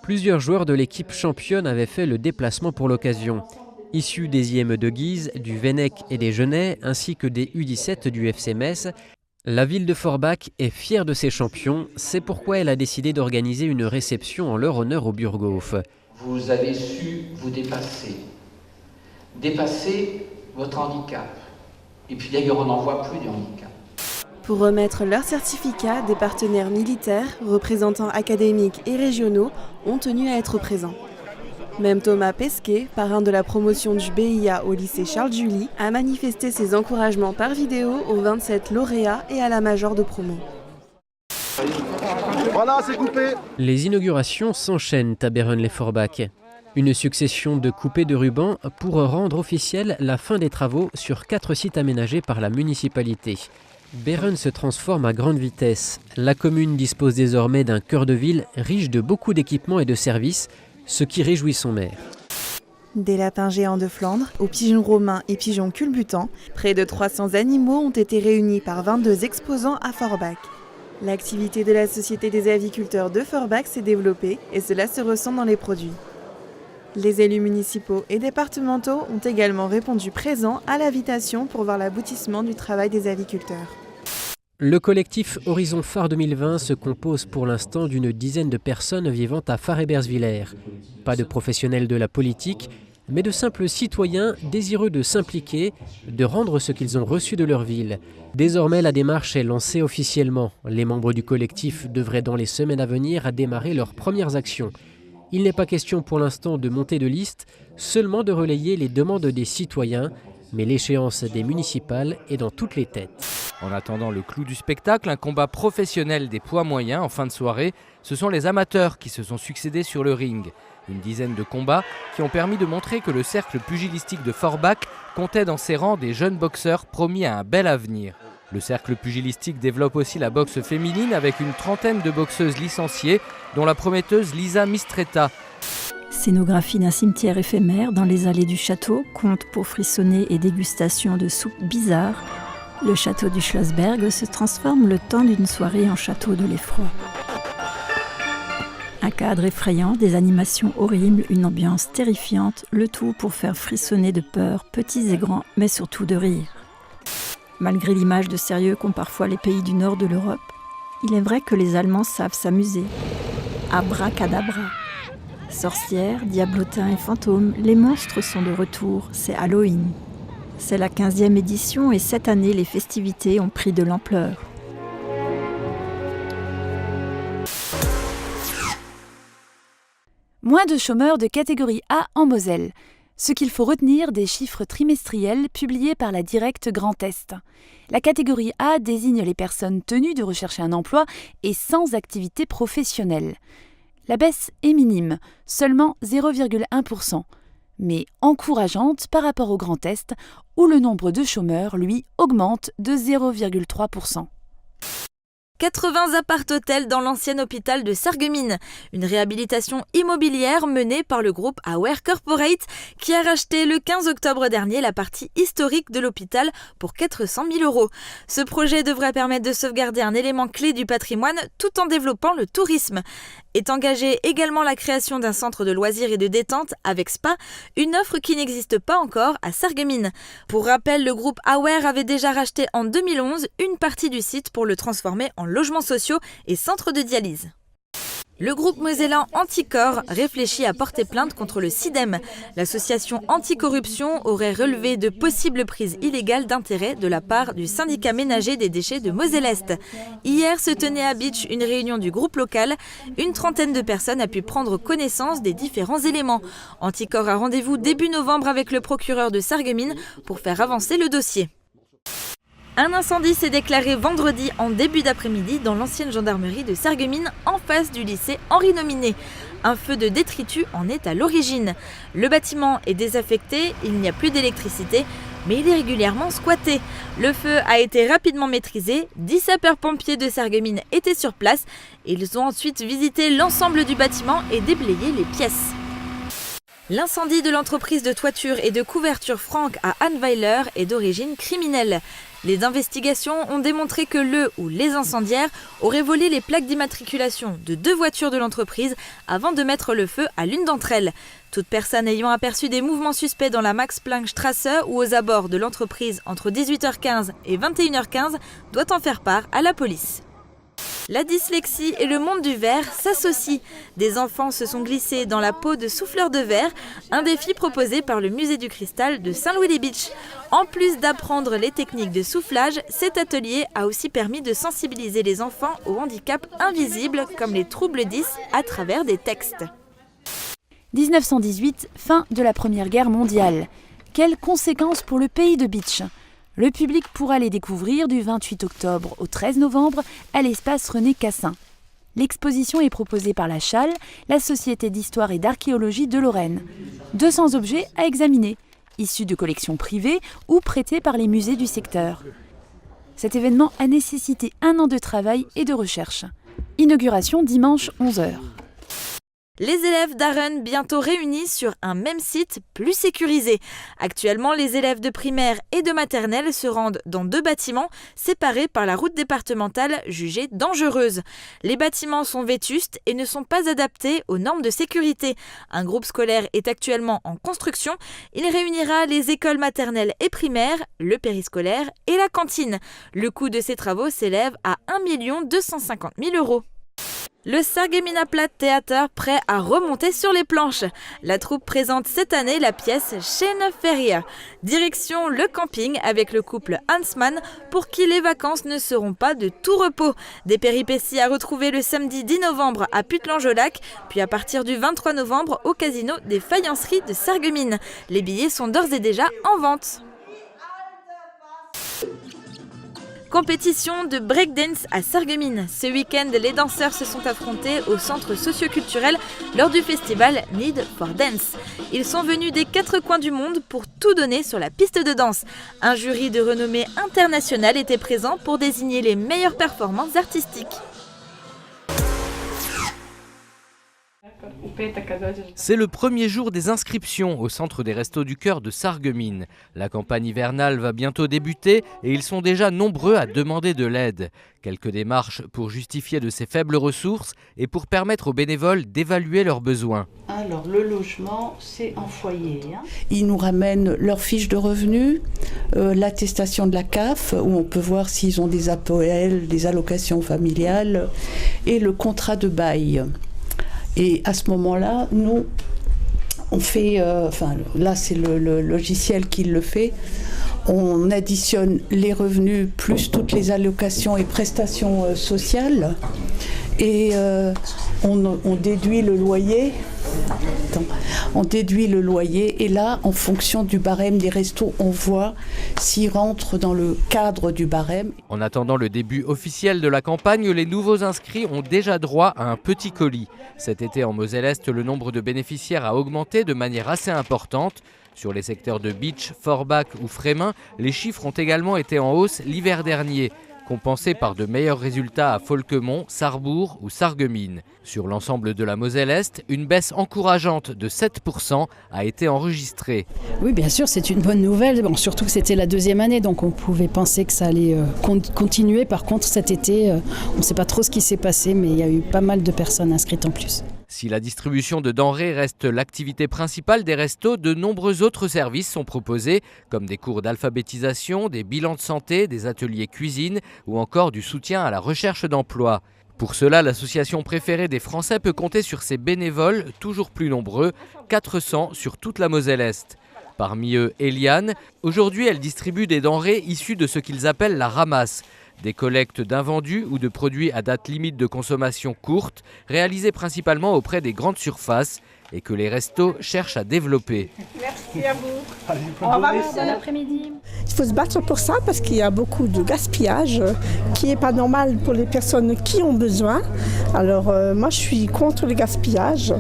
Plusieurs joueurs de l'équipe championne avaient fait le déplacement pour l'occasion. Issus des IME de Guise, du Vennec et des Genêts, ainsi que des U17 du FC Metz, la ville de Forbach est fière de ses champions. C'est pourquoi elle a décidé d'organiser une réception en leur honneur au Burghof. Vous avez su vous dépasser votre handicap. Et puis d'ailleurs, on n'en voit plus de handicap. Pour remettre leur certificat, des partenaires militaires, représentants académiques et régionaux ont tenu à être présents. Même Thomas Pesquet, parrain de la promotion du BIA au lycée Charles-July, a manifesté ses encouragements par vidéo aux 27 lauréats et à la major de promo. Voilà, c'est coupé. Les inaugurations s'enchaînent à Béruns-les-Forbach. Une succession de coupées de rubans pour rendre officielle la fin des travaux sur 4 sites aménagés par la municipalité. Béruns se transforme à grande vitesse. La commune dispose désormais d'un cœur de ville riche de beaucoup d'équipements et de services, ce qui réjouit son maire. Des lapins géants de Flandre aux pigeons romains et pigeons culbutants, près de 300 animaux ont été réunis par 22 exposants à Forbach. L'activité de la Société des aviculteurs de Forbach s'est développée et cela se ressent dans les produits. Les élus municipaux et départementaux ont également répondu présents à l'invitation pour voir l'aboutissement du travail des aviculteurs. Le collectif Horizon Phare 2020 se compose pour l'instant d'une dizaine de personnes vivant à Phare-Hébersviller. Pas de professionnels de la politique, mais de simples citoyens désireux de s'impliquer, de rendre ce qu'ils ont reçu de leur ville. Désormais, la démarche est lancée officiellement. Les membres du collectif devraient dans les semaines à venir démarrer leurs premières actions. Il n'est pas question pour l'instant de monter de liste, seulement de relayer les demandes des citoyens, mais l'échéance des municipales est dans toutes les têtes. En attendant le clou du spectacle, un combat professionnel des poids moyens en fin de soirée, ce sont les amateurs qui se sont succédés sur le ring. Une dizaine de combats qui ont permis de montrer que le cercle pugilistique de Forbach comptait dans ses rangs des jeunes boxeurs promis à un bel avenir. Le cercle pugilistique développe aussi la boxe féminine avec une trentaine de boxeuses licenciées, dont la prometteuse Lisa Mistretta. Scénographie d'un cimetière éphémère dans les allées du château, conte pour frissonner et dégustation de soupes bizarres. Le château du Schlossberg se transforme le temps d'une soirée en château de l'effroi. Un cadre effrayant, des animations horribles, une ambiance terrifiante, le tout pour faire frissonner de peur, petits et grands, mais surtout de rire. Malgré l'image de sérieux qu'ont parfois les pays du nord de l'Europe, il est vrai que les Allemands savent s'amuser. Abracadabra. Sorcières, diablotins et fantômes, les monstres sont de retour, c'est Halloween. C'est la 15e édition et cette année, les festivités ont pris de l'ampleur. Moins de chômeurs de catégorie A en Moselle. Ce qu'il faut retenir des chiffres trimestriels publiés par la Directe Grand Est. La catégorie A désigne les personnes tenues de rechercher un emploi et sans activité professionnelle. La baisse est minime, seulement 0,1%, mais encourageante par rapport au Grand Est, où le nombre de chômeurs, lui, augmente de 0,3%. 80 appart-hôtels dans l'ancien hôpital de Sarreguemines. Une réhabilitation immobilière menée par le groupe Aware Corporate qui a racheté le 15 octobre dernier la partie historique de l'hôpital pour 400 000 €. Ce projet devrait permettre de sauvegarder un élément clé du patrimoine tout en développant le tourisme. Est engagée également la création d'un centre de loisirs et de détente avec spa, une offre qui n'existe pas encore à Sarreguemines. Pour rappel, le groupe Aware avait déjà racheté en 2011 une partie du site pour le transformer en logements sociaux et centre de dialyse. Le groupe mosellan Anticorps réfléchit à porter plainte contre le CIDEM. L'association anticorruption aurait relevé de possibles prises illégales d'intérêt de la part du syndicat ménager des déchets de Moselle-Est. Hier se tenait à Bitche une réunion du groupe local. Une trentaine de personnes a pu prendre connaissance des différents éléments. Anticorps a rendez-vous début novembre avec le procureur de Sarreguemines pour faire avancer le dossier. Un incendie s'est déclaré vendredi en début d'après-midi dans l'ancienne gendarmerie de Sarreguemines en face du lycée Henri Nominé. Un feu de détritus en est à l'origine. Le bâtiment est désaffecté, il n'y a plus d'électricité, mais il est régulièrement squatté. Le feu a été rapidement maîtrisé, 10 sapeurs-pompiers de Sarreguemines étaient sur place. Ils ont ensuite visité l'ensemble du bâtiment et déblayé les pièces. L'incendie de l'entreprise de toiture et de couverture Franck à Annweiler est d'origine criminelle. Les investigations ont démontré que le ou les incendiaires auraient volé les plaques d'immatriculation de 2 voitures de l'entreprise avant de mettre le feu à l'une d'entre elles. Toute personne ayant aperçu des mouvements suspects dans la Max-Planck-Straße ou aux abords de l'entreprise entre 18h15 et 21h15 doit en faire part à la police. La dyslexie et le monde du verre s'associent. Des enfants se sont glissés dans la peau de souffleurs de verre, un défi proposé par le musée du cristal de Saint-Louis-les-Beach. En plus d'apprendre les techniques de soufflage, cet atelier a aussi permis de sensibiliser les enfants aux handicaps invisibles comme les troubles 10 à travers des textes. 1918, fin de la Première Guerre mondiale. Quelles conséquences pour le pays de Beach ? Le public pourra les découvrir du 28 octobre au 13 novembre à l'espace René Cassin. L'exposition est proposée par la Chale, la Société d'histoire et d'archéologie de Lorraine. 200 objets à examiner, issus de collections privées ou prêtés par les musées du secteur. Cet événement a nécessité 1 an de travail et de recherche. Inauguration dimanche 11h. Les élèves d'Aren bientôt réunis sur un même site plus sécurisé. Actuellement, les élèves de primaire et de maternelle se rendent dans 2 bâtiments séparés par la route départementale jugée dangereuse. Les bâtiments sont vétustes et ne sont pas adaptés aux normes de sécurité. Un groupe scolaire est actuellement en construction. Il réunira les écoles maternelles et primaires, le périscolaire et la cantine. Le coût de ces travaux s'élève à 1 250 000 €. Le Sargemina-Platt Theater prêt à remonter sur les planches. La troupe présente cette année la pièce Schöne Ferien. Direction le camping avec le couple Hansmann pour qui les vacances ne seront pas de tout repos. Des péripéties à retrouver le samedi 10 novembre à Puttelange-au-Lac, puis à partir du 23 novembre au casino des Faïenceries de Sarreguemines. Les billets sont d'ores et déjà en vente. Compétition de breakdance à Sarreguemines. Ce week-end, les danseurs se sont affrontés au centre socio-culturel lors du festival Need for Dance. Ils sont venus des 4 coins du monde pour tout donner sur la piste de danse. Un jury de renommée internationale était présent pour désigner les meilleures performances artistiques. C'est le premier jour des inscriptions au centre des Restos du Cœur de Sarreguemines. La campagne hivernale va bientôt débuter et ils sont déjà nombreux à demander de l'aide. Quelques démarches pour justifier de ces faibles ressources et pour permettre aux bénévoles d'évaluer leurs besoins. Alors le logement, c'est en foyer. Ils nous ramènent leur fiche de revenus, l'attestation de la CAF, où on peut voir s'ils ont des APL, des allocations familiales, et le contrat de bail. Et à ce moment-là, nous, on fait, là c'est le logiciel qui le fait, on additionne les revenus plus toutes les allocations et prestations sociales et on déduit le loyer. On déduit le loyer et là, en fonction du barème des restos, on voit s'ils rentrent dans le cadre du barème. En attendant le début officiel de la campagne, les nouveaux inscrits ont déjà droit à un petit colis. Cet été en Moselle-Est, le nombre de bénéficiaires a augmenté de manière assez importante. Sur les secteurs de Beach, Forbach ou Frémin, les chiffres ont également été en hausse l'hiver dernier, compensés par de meilleurs résultats à Folquemont, Sarrebourg ou Sarreguemines. Sur l'ensemble de la Moselle-Est, une baisse encourageante de 7% a été enregistrée. Oui, bien sûr, c'est une bonne nouvelle, surtout que c'était la 2e année, donc on pouvait penser que ça allait continuer. Par contre, cet été, on ne sait pas trop ce qui s'est passé, mais il y a eu pas mal de personnes inscrites en plus. Si la distribution de denrées reste l'activité principale des restos, de nombreux autres services sont proposés, comme des cours d'alphabétisation, des bilans de santé, des ateliers cuisine ou encore du soutien à la recherche d'emploi. Pour cela, l'association préférée des Français peut compter sur ses bénévoles, toujours plus nombreux, 400 sur toute la Moselle-Est. Parmi eux, Eliane. Aujourd'hui, elle distribue des denrées issues de ce qu'ils appellent la ramasse. Des collectes d'invendus ou de produits à date limite de consommation courte, réalisées principalement auprès des grandes surfaces et que les restos cherchent à développer. Merci à vous. Au revoir, bon après-midi. Il faut se battre pour ça parce qu'il y a beaucoup de gaspillage qui n'est pas normal pour les personnes qui ont besoin. Alors moi je suis contre le gaspillage.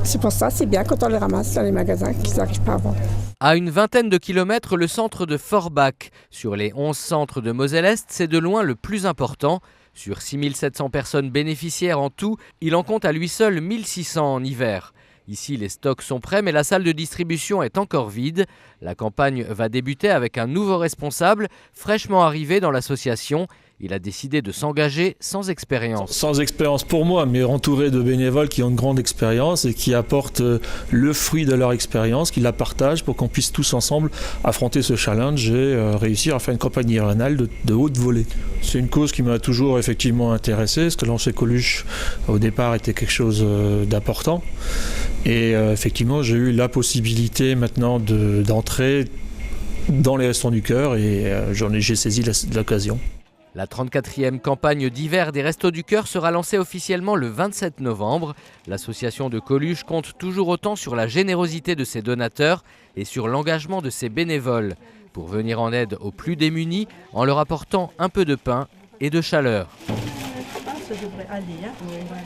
C'est pour ça c'est bien quand on les ramasse dans les magasins qu'ils n'arrivent pas à vendre. À une vingtaine de kilomètres, le centre de Forbach. Sur les 11 centres de Moselle-Est, c'est de loin le plus important. Sur 6700 personnes bénéficiaires en tout, il en compte à lui seul 1600 en hiver. Ici, les stocks sont prêts, mais la salle de distribution est encore vide. La campagne va débuter avec un nouveau responsable, fraîchement arrivé dans l'association. Il a décidé de s'engager sans expérience. Sans expérience pour moi, mais entouré de bénévoles qui ont une grande expérience et qui apportent le fruit de leur expérience, qui la partagent pour qu'on puisse tous ensemble affronter ce challenge et réussir à faire une campagne hivernale de haute volée. C'est une cause qui m'a toujours effectivement intéressé, parce que lancer Coluche au départ était quelque chose d'important. Et effectivement, j'ai eu la possibilité maintenant d'entrer dans les Restos du Cœur et j'ai saisi l'occasion. La 34e campagne d'hiver des Restos du Cœur sera lancée officiellement le 27 novembre. L'association de Coluche compte toujours autant sur la générosité de ses donateurs et sur l'engagement de ses bénévoles pour venir en aide aux plus démunis en leur apportant un peu de pain et de chaleur. Je pense que ça devrait aller, hein. Oui, voilà.